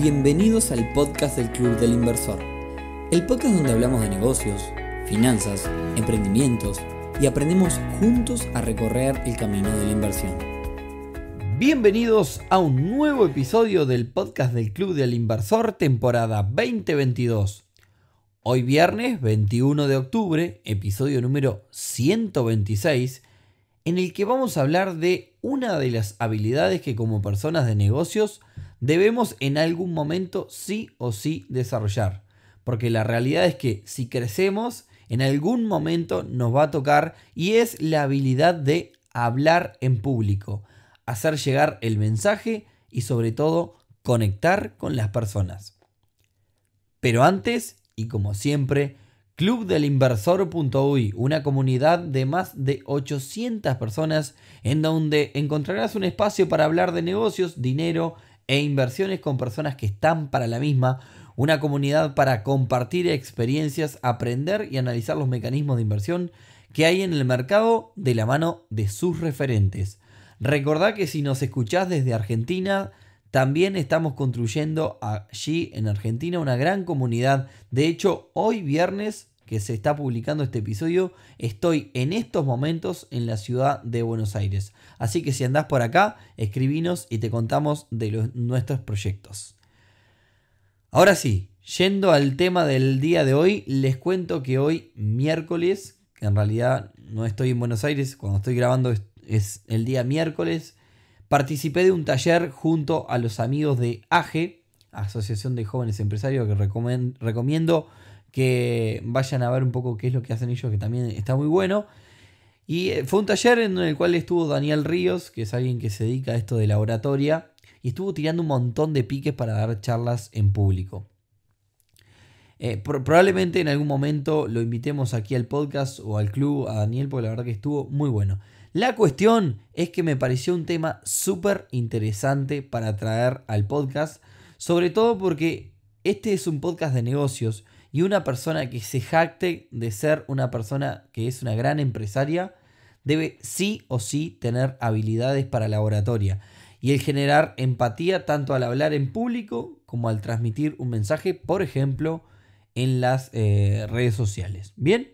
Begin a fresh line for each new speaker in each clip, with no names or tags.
Bienvenidos al podcast del Club del Inversor, el podcast donde hablamos de negocios, finanzas, emprendimientos y aprendemos juntos a recorrer el camino de la inversión.
Bienvenidos a un nuevo episodio del podcast del Club del Inversor, temporada 2022. Hoy viernes 21 de octubre, episodio número 126, en el que vamos a hablar de una de las habilidades que como personas de negocios debemos en algún momento sí o sí desarrollar. Porque la realidad es que si crecemos, en algún momento nos va a tocar, y es la habilidad de hablar en público, hacer llegar el mensaje y sobre todo conectar con las personas. Pero antes, y como siempre, clubdelinversor.uy, una comunidad de más de 800 personas en donde encontrarás un espacio para hablar de negocios, dinero e inversiones con personas que están para la misma, una comunidad para compartir experiencias, aprender y analizar los mecanismos de inversión que hay en el mercado de la mano de sus referentes. Recordá que si nos escuchás desde Argentina, también estamos construyendo allí en Argentina una gran comunidad. De hecho, hoy viernes que se está publicando este episodio, estoy en estos momentos en la ciudad de Buenos Aires. Así que si andás por acá, escribinos y te contamos de nuestros proyectos. Ahora sí, yendo al tema del día de hoy, les cuento que hoy miércoles, que en realidad no estoy en Buenos Aires, cuando estoy grabando es el día miércoles, participé de un taller junto a los amigos de AGE, Asociación de Jóvenes Empresarios, que recomiendo que vayan a ver un poco qué es lo que hacen ellos, que también está muy bueno. Y fue un taller en el cual estuvo Daniel Ríos, que es alguien que se dedica a esto de la oratoria, y estuvo tirando un montón de piques para dar charlas en público. Probablemente en algún momento lo invitemos aquí al podcast o al club a Daniel, porque la verdad que estuvo muy bueno. La cuestión es que me pareció un tema súper interesante para traer al podcast, sobre todo porque este es un podcast de negocios y una persona que se jacte de ser una persona que es una gran empresaria debe sí o sí tener habilidades para la oratoria y el generar empatía tanto al hablar en público como al transmitir un mensaje, por ejemplo, en las redes sociales. ¿Bien?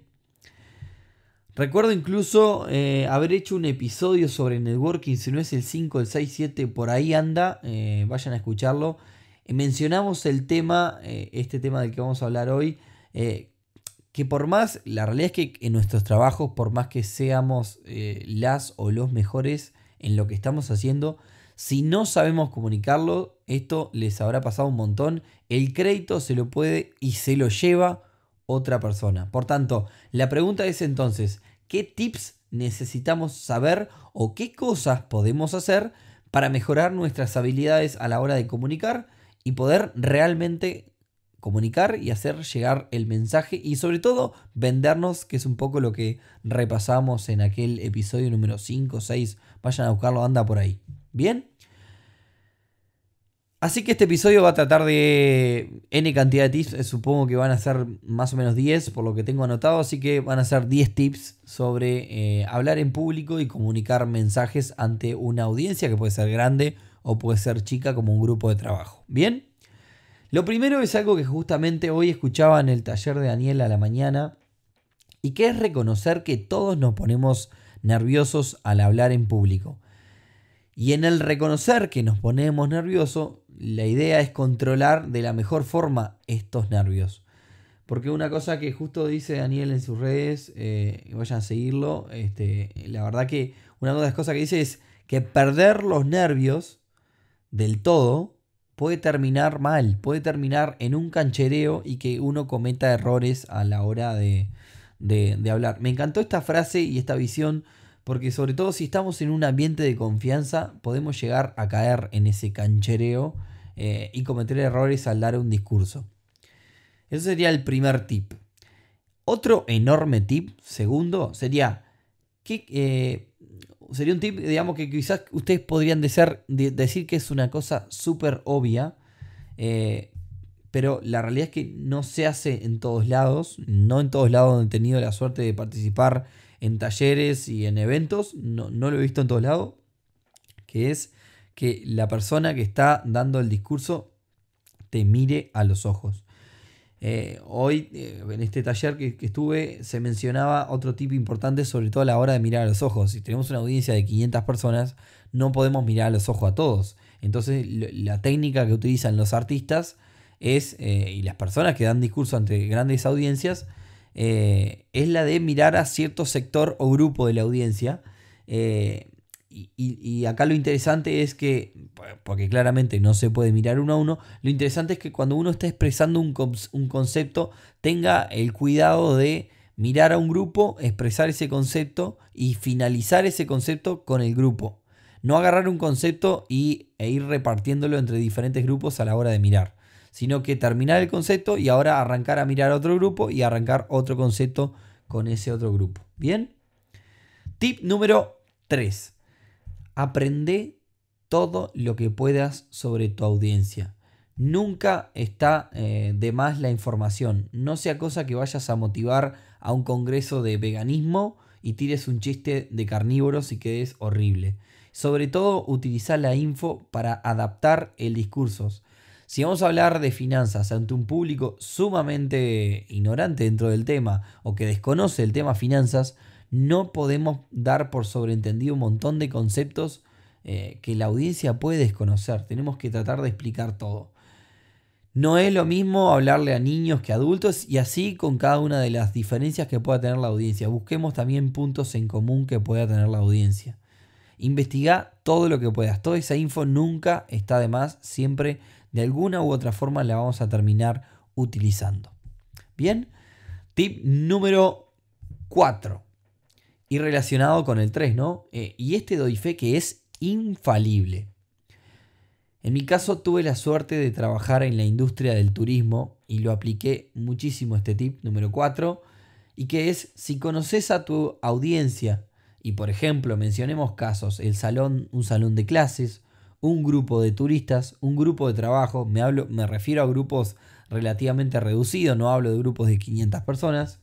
Recuerdo incluso haber hecho un episodio sobre networking, si no es el 5, el 6, 7, por ahí anda, vayan a escucharlo. Mencionamos el tema, este tema del que vamos a hablar hoy, que por más, la realidad es que en nuestros trabajos, por más que seamos las o los mejores en lo que estamos haciendo, si no sabemos comunicarlo, esto les habrá pasado un montón, el crédito se lo puede y se lo lleva otra persona. Por tanto, la pregunta es entonces, ¿qué tips necesitamos saber o qué cosas podemos hacer para mejorar nuestras habilidades a la hora de comunicar y poder realmente comunicar y hacer llegar el mensaje y sobre todo vendernos, que es un poco lo que repasamos en aquel episodio número 5 o 6, vayan a buscarlo, anda por ahí. ¿Bien? Así que este episodio va a tratar de N cantidad de tips, supongo que van a ser más o menos 10 por lo que tengo anotado, así que van a ser 10 tips sobre hablar en público y comunicar mensajes ante una audiencia que puede ser grande o puede ser chica como un grupo de trabajo. ¿Bien? Lo primero es algo que justamente hoy escuchaba en el taller de Daniel a la mañana y que es reconocer que todos nos ponemos nerviosos al hablar en público. Y en el reconocer que nos ponemos nerviosos, la idea es controlar de la mejor forma estos nervios. Porque una cosa que justo dice Daniel en sus redes, vayan a seguirlo, la verdad que una de las cosas que dice es que perder los nervios del todo puede terminar mal, puede terminar en un canchereo y que uno cometa errores a la hora de hablar. Me encantó esta frase y esta visión, porque sobre todo si estamos en un ambiente de confianza podemos llegar a caer en ese canchereo y cometer errores al dar un discurso. Eso sería el primer tip. Otro enorme tip, segundo, sería que sería un tip, digamos, que quizás ustedes podrían decir que es una cosa súper obvia, pero la realidad es que no se hace en todos lados. No en todos lados donde he tenido la suerte de participar en talleres y en eventos, no lo he visto en todos lados, que es que la persona que está dando el discurso te mire a los ojos. Hoy, en este taller que estuve, se mencionaba otro tip importante, sobre todo a la hora de mirar a los ojos. Si tenemos una audiencia de 500 personas, no podemos mirar a los ojos a todos. Entonces, la técnica que utilizan los artistas y las personas que dan discurso ante grandes audiencias, es la de mirar a cierto sector o grupo de la audiencia. Y acá lo interesante es que, porque claramente no se puede mirar uno a uno, lo interesante es que cuando uno está expresando un concepto, tenga el cuidado de mirar a un grupo, expresar ese concepto y finalizar ese concepto con el grupo. No agarrar un concepto e ir repartiéndolo entre diferentes grupos a la hora de mirar, sino que terminar el concepto y ahora arrancar a mirar a otro grupo y arrancar otro concepto con ese otro grupo. ¿Bien? Tip número 3. Aprende todo lo que puedas sobre tu audiencia. Nunca está de más la información. No sea cosa que vayas a motivar a un congreso de veganismo y tires un chiste de carnívoros y quedes horrible. Sobre todo, utiliza la info para adaptar el discurso. Si vamos a hablar de finanzas ante un público sumamente ignorante dentro del tema o que desconoce el tema finanzas, no podemos dar por sobreentendido un montón de conceptos que la audiencia puede desconocer. Tenemos que tratar de explicar todo. No es lo mismo hablarle a niños que a adultos, y así con cada una de las diferencias que pueda tener la audiencia. Busquemos también puntos en común que pueda tener la audiencia. Investiga todo lo que puedas. Toda esa info nunca está de más. Siempre de alguna u otra forma la vamos a terminar utilizando. Bien. Tip número 4. Y relacionado con el 3, ¿no? Y doy fe que es infalible. En mi caso tuve la suerte de trabajar en la industria del turismo y lo apliqué muchísimo este tip número 4, y que es: si conoces a tu audiencia y, por ejemplo, mencionemos casos, un salón de clases, un grupo de turistas, un grupo de trabajo, me refiero a grupos relativamente reducidos, no hablo de grupos de 500 personas,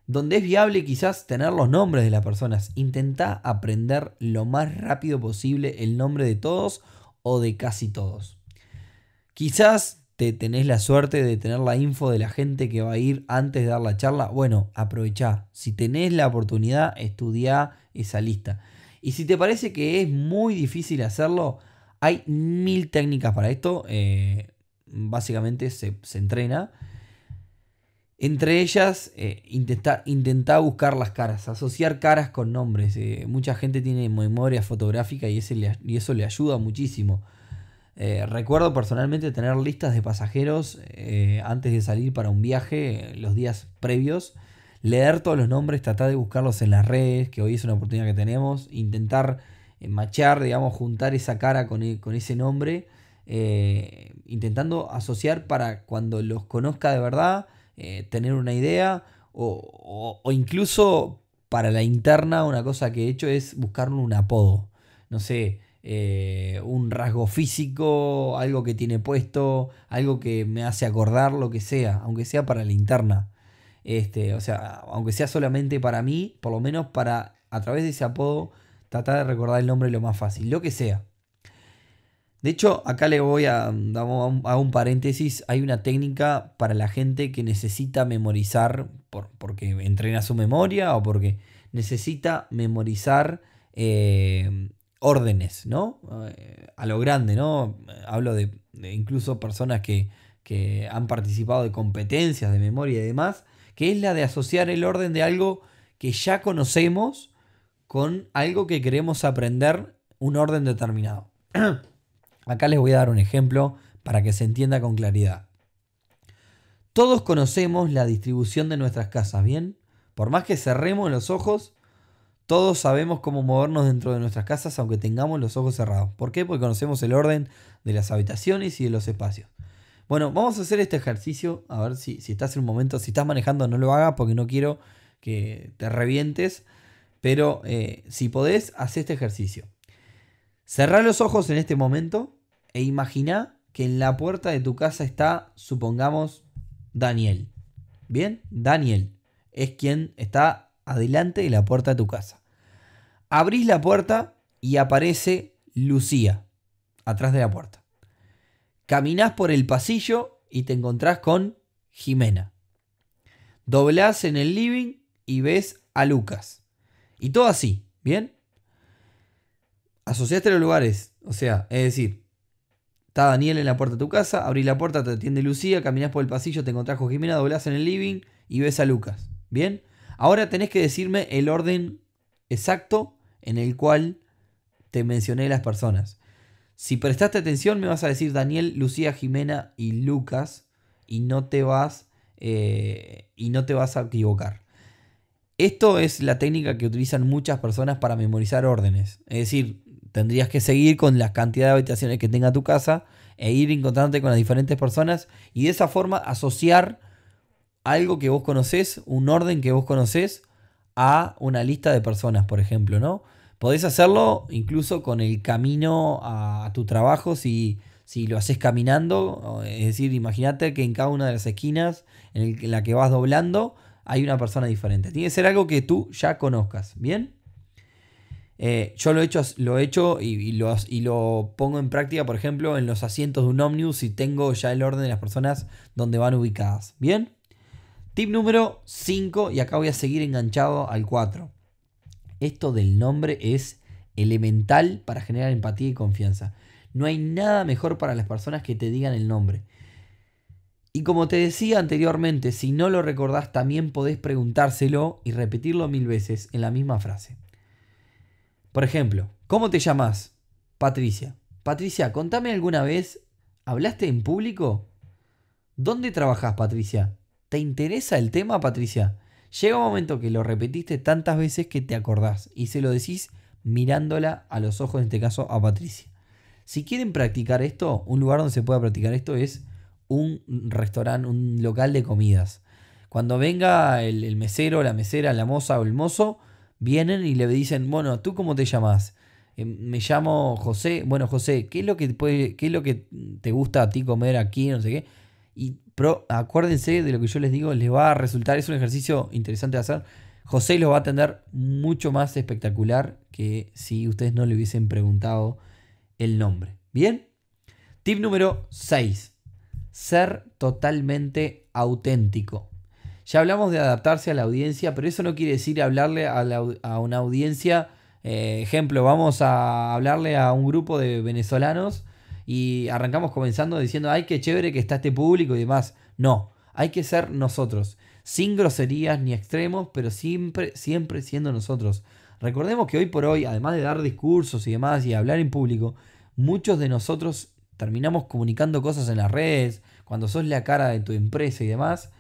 donde es viable quizás tener los nombres de las personas. Intenta aprender lo más rápido posible el nombre de todos o de casi todos. Quizás tenés la suerte de tener la info de la gente que va a ir antes de dar la charla. Bueno, aprovechá. Si tenés la oportunidad, estudiá esa lista. Y si te parece que es muy difícil hacerlo, hay 1000 técnicas para esto. Básicamente se entrena. Entre ellas, intentá buscar las caras, asociar caras con nombres. Mucha gente tiene memoria fotográfica y eso le ayuda muchísimo. Recuerdo personalmente tener listas de pasajeros antes de salir para un viaje, los días previos, leer todos los nombres, tratar de buscarlos en las redes, que hoy es una oportunidad que tenemos, intentar matchar, digamos, juntar esa cara con ese nombre, intentando asociar para cuando los conozca de verdad, tener una idea, o incluso para la interna. Una cosa que he hecho es buscarle un apodo, no sé, un rasgo físico, algo que tiene puesto, algo que me hace acordar, lo que sea, aunque sea para la interna, o sea, aunque sea solamente para mí, por lo menos para, a través de ese apodo, tratar de recordar el nombre lo más fácil, lo que sea. De hecho, acá le voy a hago un paréntesis. Hay una técnica para la gente que necesita memorizar, porque entrena su memoria o porque necesita memorizar órdenes, ¿no? A lo grande, ¿no? Hablo de incluso personas que han participado de competencias de memoria y demás, que es la de asociar el orden de algo que ya conocemos con algo que queremos aprender, un orden determinado. Acá les voy a dar un ejemplo para que se entienda con claridad. Todos conocemos la distribución de nuestras casas, ¿bien? Por más que cerremos los ojos, todos sabemos cómo movernos dentro de nuestras casas aunque tengamos los ojos cerrados. ¿Por qué? Porque conocemos el orden de las habitaciones y de los espacios. Bueno, vamos a hacer este ejercicio. A ver si estás en un momento, si estás manejando, no lo hagas porque no quiero que te revientes. Pero si podés, haz este ejercicio. Cerrá los ojos en este momento e imagina que en la puerta de tu casa está, supongamos, Daniel. ¿Bien? Daniel es quien está adelante de la puerta de tu casa. Abrís la puerta y aparece Lucía atrás de la puerta. Caminás por el pasillo y te encontrás con Jimena. Doblás en el living y ves a Lucas. Y todo así, ¿bien? Asociaste los lugares. O sea, es decir, está Daniel en la puerta de tu casa, abrís la puerta, te atiende Lucía, caminás por el pasillo, te encontrás con Jimena, doblás en el living y ves a Lucas. ¿Bien? Ahora tenés que decirme el orden exacto en el cual te mencioné las personas. Si prestaste atención me vas a decir Daniel, Lucía, Jimena y Lucas y no te vas a equivocar. Esto es la técnica que utilizan muchas personas para memorizar órdenes. Es decir, tendrías que seguir con la cantidad de habitaciones que tenga tu casa e ir encontrándote con las diferentes personas y de esa forma asociar algo que vos conocés, un orden que vos conocés, a una lista de personas, por ejemplo, ¿no? Podés hacerlo incluso con el camino a tu trabajo si lo haces caminando. Es decir, imagínate que en cada una de las esquinas en la que vas doblando hay una persona diferente. Tiene que ser algo que tú ya conozcas, ¿bien? Yo lo he hecho y lo pongo en práctica, por ejemplo, en los asientos de un ómnibus y tengo ya el orden de las personas donde van ubicadas, ¿bien? Tip número 5, y acá voy a seguir enganchado al 4. Esto del nombre es elemental para generar empatía y confianza. No hay nada mejor para las personas que te digan el nombre. Y como te decía anteriormente, si no lo recordás, también podés preguntárselo y repetirlo 1000 veces en la misma frase. Por ejemplo, ¿cómo te llamas? Patricia. Patricia, contame alguna vez, ¿hablaste en público? ¿Dónde trabajás, Patricia? ¿Te interesa el tema, Patricia? Llega un momento que lo repetiste tantas veces que te acordás y se lo decís mirándola a los ojos, en este caso a Patricia. Si quieren practicar esto, un lugar donde se pueda practicar esto es un restaurante, un local de comidas. Cuando venga el mesero, la mesera, la moza o el mozo, vienen y le dicen, bueno, ¿tú cómo te llamas? Me llamo José. Bueno, José, ¿qué es lo que te gusta a ti comer aquí? No sé qué. Acuérdense de lo que yo les digo, les va a resultar, es un ejercicio interesante de hacer. José los va a atender mucho más espectacular que si ustedes no le hubiesen preguntado el nombre. ¿Bien? Tip número 6. Ser totalmente auténtico. Ya hablamos de adaptarse a la audiencia, pero eso no quiere decir hablarle a una audiencia. Ejemplo, vamos a hablarle a un grupo de venezolanos y arrancamos comenzando diciendo, ay, qué chévere que está este público y demás. No, hay que ser nosotros, sin groserías ni extremos, pero siempre siendo nosotros. Recordemos que hoy por hoy, además de dar discursos y demás y hablar en público, muchos de nosotros terminamos comunicando cosas en las redes, cuando sos la cara de tu empresa y demás.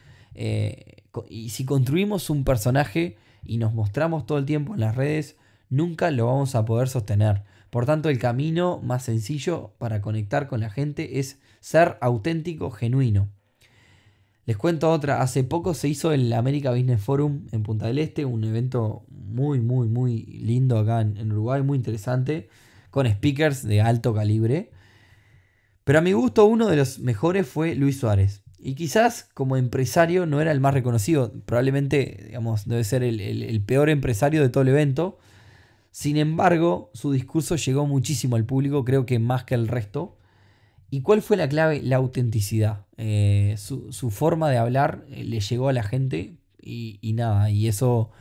Y si construimos un personaje y nos mostramos todo el tiempo en las redes, nunca lo vamos a poder sostener. Por tanto, el camino más sencillo para conectar con la gente es ser auténtico, genuino. Les cuento otra. Hace poco se hizo el America Business Forum en Punta del Este, un evento muy, muy, muy lindo acá en Uruguay, muy interesante, con speakers de alto calibre. Pero a mi gusto, uno de los mejores fue Luis Suárez. Y quizás como empresario no era el más reconocido. Probablemente, digamos, debe ser el peor empresario de todo el evento. Sin embargo, su discurso llegó muchísimo al público, creo que más que el resto. ¿Y cuál fue la clave? La autenticidad. Su forma de hablar le llegó a la gente y nada. Y eso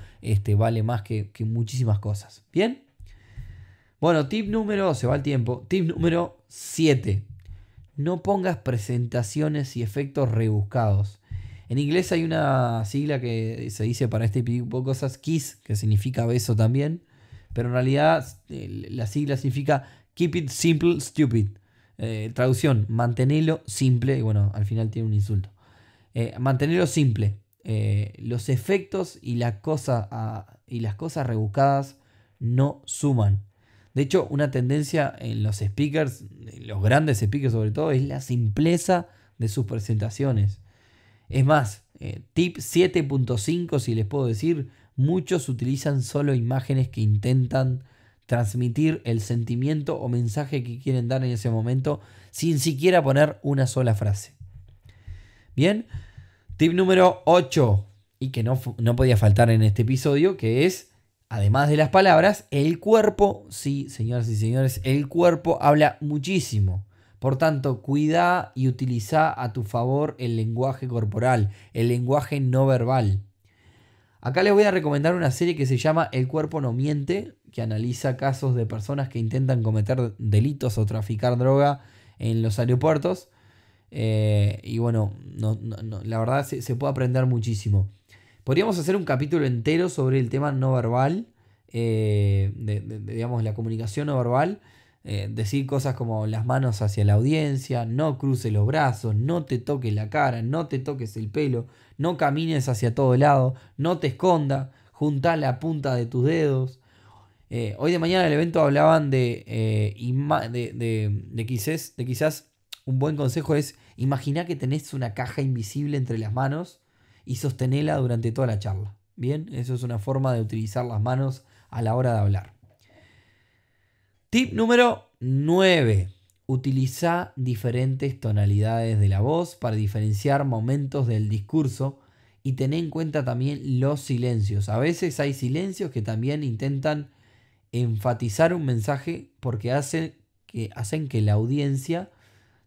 vale más que muchísimas cosas. ¿Bien? Bueno, se va el tiempo. Tip número 7. No pongas presentaciones y efectos rebuscados. En inglés hay una sigla que se dice para este tipo de cosas, KISS, que significa beso también. Pero en realidad la sigla significa Keep it simple, stupid. Traducción, mantenelo simple. Y bueno, al final tiene un insulto. Mantenelo simple. Los efectos y las cosas rebuscadas no suman. De hecho, una tendencia en los speakers, los grandes speakers sobre todo, es la simpleza de sus presentaciones. Es más, tip 7.5, si les puedo decir, muchos utilizan solo imágenes que intentan transmitir el sentimiento o mensaje que quieren dar en ese momento sin siquiera poner una sola frase. Bien, tip número 8, y que no podía faltar en este episodio, que es, además de las palabras, el cuerpo. Sí, señoras y señores, el cuerpo habla muchísimo. Por tanto, cuida y utiliza a tu favor el lenguaje corporal, el lenguaje no verbal. Acá les voy a recomendar una serie que se llama El cuerpo no miente, que analiza casos de personas que intentan cometer delitos o traficar droga en los aeropuertos. Y bueno, la verdad se puede aprender muchísimo. Podríamos hacer un capítulo entero sobre el tema no verbal, digamos, la comunicación no verbal. Decir cosas como las manos hacia la audiencia, no cruces los brazos, no te toques la cara, no te toques el pelo, no camines hacia todo lado, no te escondas, juntá la punta de tus dedos. Hoy de mañana en el evento hablaban de quizás un buen consejo es imaginar que tenés una caja invisible entre las manos y sostenela durante toda la charla. Bien, eso es una forma de utilizar las manos a la hora de hablar. Tip número 9. Utiliza diferentes tonalidades de la voz para diferenciar momentos del discurso y ten en cuenta también los silencios. A veces hay silencios que también intentan enfatizar un mensaje porque hacen que la audiencia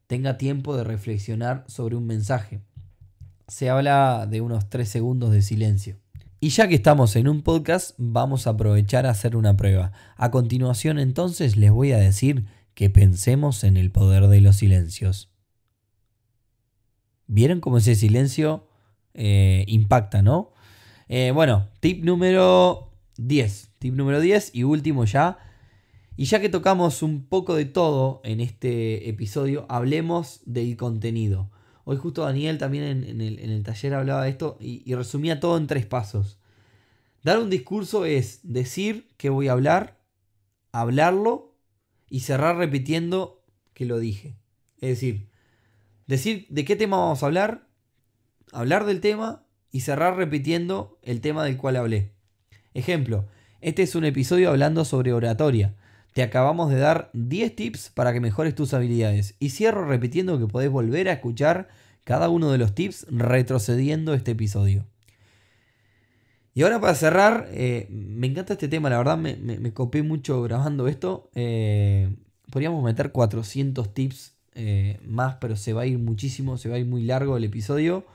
tenga tiempo de reflexionar sobre un mensaje. Se habla de unos 3 segundos de silencio. Y ya que estamos en un podcast, vamos a aprovechar a hacer una prueba. A continuación, entonces, les voy a decir que pensemos en el poder de los silencios. ¿Vieron cómo ese silencio impacta, no? Bueno, tip número 10. Tip número 10 y último ya. Y ya que tocamos un poco de todo en este episodio, hablemos del contenido. Hoy justo Daniel también en el taller hablaba de esto y resumía todo en 3 pasos. Dar un discurso es decir que voy a hablar, hablarlo y cerrar repitiendo que lo dije. Es decir de qué tema vamos a hablar del tema y cerrar repitiendo el tema del cual hablé. Ejemplo, este es un episodio hablando sobre oratoria. Te acabamos de dar 10 tips para que mejores tus habilidades. Y cierro repitiendo que podés volver a escuchar cada uno de los tips retrocediendo este episodio. Y ahora para cerrar, me encanta este tema, la verdad me copé mucho grabando esto. Podríamos meter 400 tips más, pero se va a ir muchísimo, se va a ir muy largo el episodio.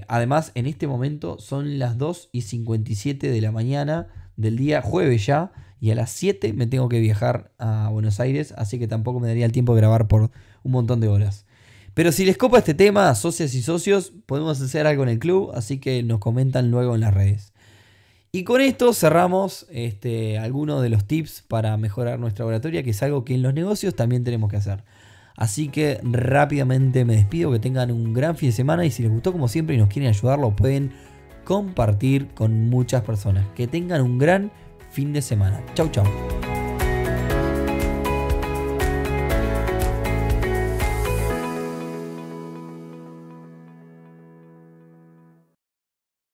Además, en este momento son las 2:57 de la mañana del día jueves ya. Y a las 7 me tengo que viajar a Buenos Aires, así que tampoco me daría el tiempo de grabar por un montón de horas. Pero si les copa este tema, socias y socios, podemos hacer algo en el club, así que nos comentan luego en las redes. Y con esto cerramos algunos de los tips para mejorar nuestra oratoria, que es algo que en los negocios también tenemos que hacer. Así que rápidamente me despido, que tengan un gran fin de semana y si les gustó como siempre y nos quieren ayudar, lo pueden compartir con muchas personas. Que tengan un gran fin de semana. Chau, chau.